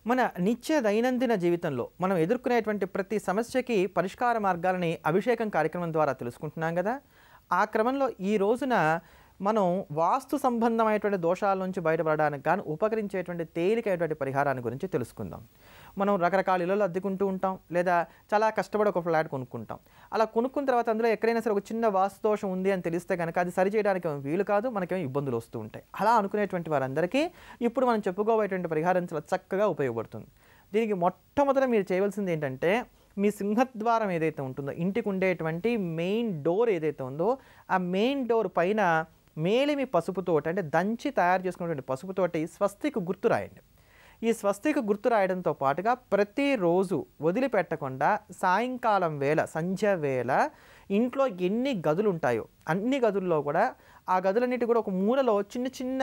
మన నిత్య దైనందిన జీవితంలో మనం ఎదుర్కొనేటువంటి ప్రతి సమస్యకి పరిష్కార మార్గాలని అభిషేకం కార్యక్రమం ద్వారా తెలుసుకుంటున్నాం కదా. ఆ క్రమంలో ఈ రోజున మనం వాస్తు సంబంధమైనటువంటి దోషాల నుంచి బయటపడడానికి గాను ఉపకరించేటువంటి తేలికైనటువంటి పరిహారాన్ని గురించి తెలుసుకుందాం. మనం రకరకాల ఇళ్ళలో అద్దెకుంటూ ఉంటాం, లేదా చాలా కష్టపడి ఒక ఫ్లాట్ కొనుక్కుంటాం. అలా కొనుక్కున్న తర్వాత అందులో ఎక్కడైనా సరే ఒక చిన్న వాస్తు దోషం ఉంది అని తెలిస్తే కనుక అది సరిచేయడానికి వీలు కాదు, మనకేమో ఇబ్బందులు వస్తూ ఉంటాయి. అలా అనుకునేటువంటి వారందరికీ ఇప్పుడు మనం చెప్పుకోబోయేటువంటి పరిహారం చాలా చక్కగా ఉపయోగపడుతుంది. దీనికి మొట్టమొదట మీరు చేయవలసింది ఏంటంటే, మీ సింహద్వారం ఏదైతే ఉంటుందో, ఇంటికి ఉండేటువంటి మెయిన్ డోర్ ఏదైతే ఉందో, ఆ మెయిన్ డోర్ పైన మేలిమి పసుపుతోటి, అంటే దంచి తయారు చేసుకున్నటువంటి పసుపుతోటి స్వస్తికి గుర్తు రాయండి. ఈ స్వస్తికి గుర్తు రాయడంతో పాటుగా ప్రతిరోజు వదిలిపెట్టకుండా సాయంకాలం వేళ, సంధ్య వేళ ఇంట్లో ఎన్ని గదులు ఉంటాయో అన్ని గదుల్లో కూడా ఆ గదులన్నిటి కూడా ఒక మూలలో చిన్న చిన్న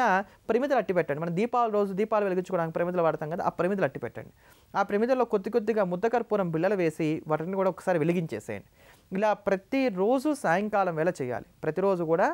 ప్రమిదలు అట్టి పెట్టండి. మన దీపావళి రోజు దీపాలు వెలిగించుకోవడానికి ప్రమిదలు వాడతాం కదా, ఆ ప్రమిదలు అట్టి పెట్టండి. ఆ ప్రమిదల్లో కొద్దిగా ముద్దకర్పూరం బిళ్ళలు వేసి వాటిని కూడా ఒకసారి వెలిగించేసేయండి. ఇలా ప్రతిరోజు సాయంకాలం వేళ చేయాలి. ప్రతిరోజు కూడా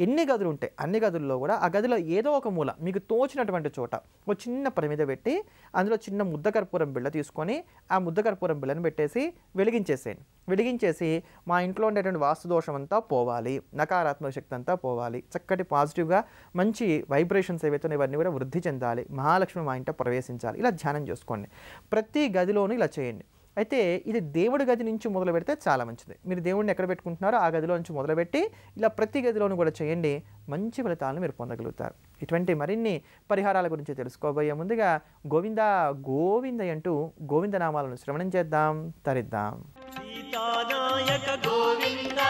ఎన్ని గదులు ఉంటాయి అన్ని గదుల్లో కూడా ఆ గదిలో ఏదో ఒక మూల మీకు తోచినటువంటి చోట ఒక చిన్న ప్రమిద పెట్టి అందులో చిన్న ముద్దకర్పూరం బిళ్ళ తీసుకొని ఆ ముద్దకర్పూరం బిళ్ళను పెట్టేసి వెలిగించేసేయండి. వెలిగించేసి మా ఇంట్లో ఉండేటువంటి వాస్తు దోషం అంతా పోవాలి, నకారాత్మక శక్తి అంతా పోవాలి, చక్కటి పాజిటివ్గా మంచి వైబ్రేషన్స్ ఏవైతే ఇవన్నీ కూడా వృద్ధి చెందాలి, మహాలక్ష్మి మా ఇంట ప్రవేశించాలి, ఇలా ధ్యానం చేసుకోండి. ప్రతి గదిలోనూ ఇలా చేయండి. అయితే ఇది దేవుడి గది నుంచి మొదలు పెడితే చాలా మంచిది. మీరు దేవుడిని ఎక్కడ పెట్టుకుంటున్నారో ఆ గదిలో నుంచి మొదలుపెట్టి ఇలా ప్రతి గదిలోనూ కూడా చేయండి. మంచి ఫలితాలను మీరు పొందగలుగుతారు. ఇటువంటి మరిన్ని పరిహారాల గురించి తెలుసుకోబోయే ముందుగా గోవింద గోవింద అంటూ గోవిందనామాలను శ్రవణం చేద్దాం, తరిద్దాం. సీతానాయక గోవింద,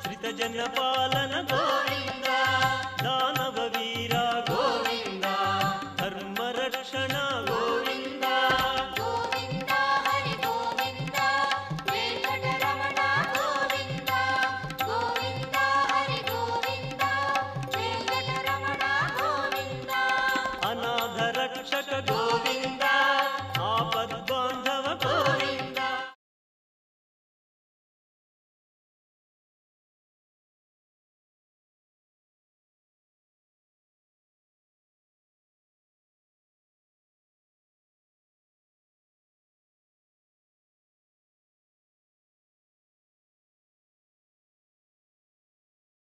శ్రిత జన పాలన గోవింద, దాన